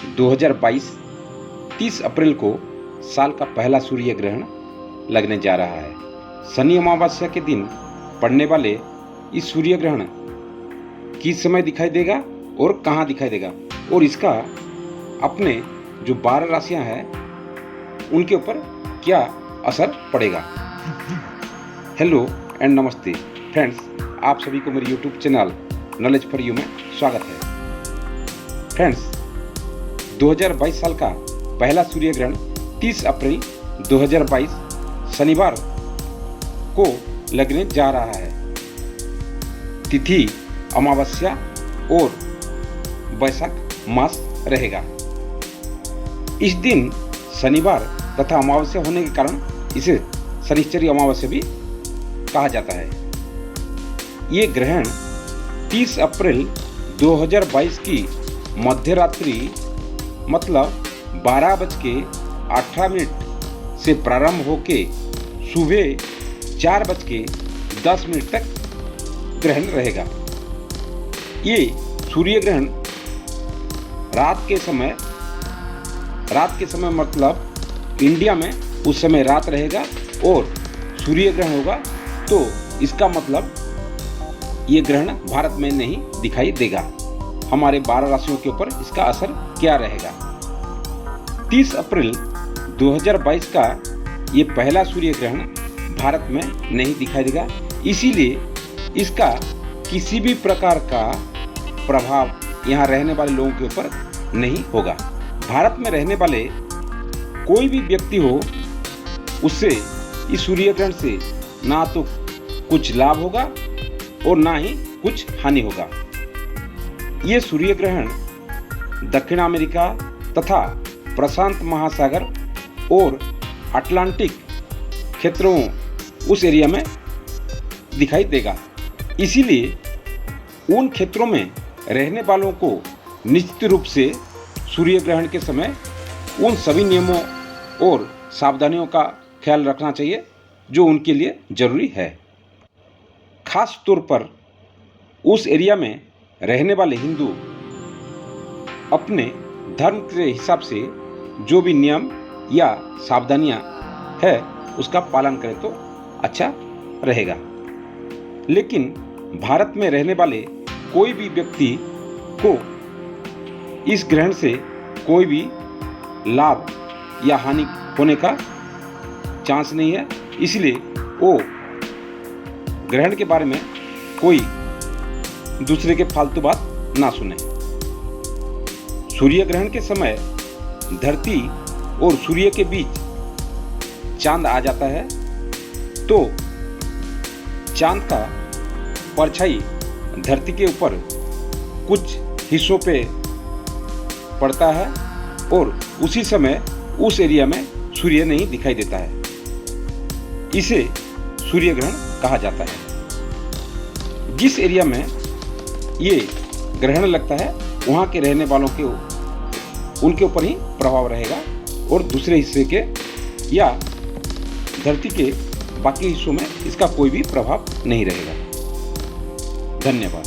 2022 30 अप्रैल को साल का पहला सूर्य ग्रहण लगने जा रहा है। शनि अमावस्या के दिन पड़ने वाले इस सूर्य ग्रहण किस समय दिखाई देगा और कहाँ दिखाई देगा, और इसका अपने जो 12 राशियां हैं उनके ऊपर क्या असर पड़ेगा। हेलो एंड नमस्ते फ्रेंड्स, आप सभी को मेरे YouTube channel knowledge for you में स्वागत है। फ्रेंड्स, 2022 साल का पहला सूर्य ग्रहण 30 अप्रैल 2022 शनिवार को लगने जा रहा है। तिथि अमावस्या और वैशाख मास रहेगा। इस दिन शनिवार तथा अमावस्या होने के कारण इसे शनिश्चरी अमावस्या भी कहा जाता है। ये ग्रहण 30 अप्रैल 2022 की मध्य रात्रि मतलब 12:18 से प्रारंभ होके सुबह 4:10 तक ग्रहण रहेगा। ये सूर्य ग्रहण रात के समय मतलब इंडिया में उस समय रात रहेगा और सूर्य ग्रहण होगा, तो इसका मतलब ये ग्रहण भारत में नहीं दिखाई देगा। हमारे 12 राशियों के ऊपर इसका असर क्या रहेगा। 30 अप्रैल 2022 का ये पहला सूर्य ग्रहण भारत में नहीं दिखाई देगा, इसीलिए इसका किसी भी प्रकार का प्रभाव यहाँ रहने वाले लोगों के ऊपर नहीं होगा। भारत में रहने वाले कोई भी व्यक्ति हो, उससे इस सूर्य ग्रहण से ना तो कुछ लाभ होगा और ना ही कुछ हानि होगा। ये सूर्य ग्रहण दक्षिण अमेरिका तथा प्रशांत महासागर और अटलांटिक क्षेत्रों उस एरिया में दिखाई देगा। इसीलिए उन क्षेत्रों में रहने वालों को निश्चित रूप से सूर्य ग्रहण के समय उन सभी नियमों और सावधानियों का ख्याल रखना चाहिए जो उनके लिए जरूरी है। खास तौर पर उस एरिया में रहने वाले हिंदू अपने धर्म के हिसाब से जो भी नियम या सावधानियां है उसका पालन करें तो अच्छा रहेगा। लेकिन भारत में रहने वाले कोई भी व्यक्ति को इस ग्रहण से कोई भी लाभ या हानि होने का चांस नहीं है, इसलिए वो ग्रहण के बारे में कोई दूसरे के फालतू बात ना सुने। सूर्य ग्रहण के समय धरती और सूर्य के बीच चांद आ जाता है, तो चांद का परछाई धरती के ऊपर कुछ हिस्सों पे पड़ता है और उसी समय उस एरिया में सूर्य नहीं दिखाई देता है। इसे सूर्य ग्रहण कहा जाता है। जिस एरिया में ये ग्रहण लगता है वहाँ के रहने वालों के उनके ऊपर ही प्रभाव रहेगा और दूसरे हिस्से के या धरती के बाकी हिस्सों में इसका कोई भी प्रभाव नहीं रहेगा। धन्यवाद।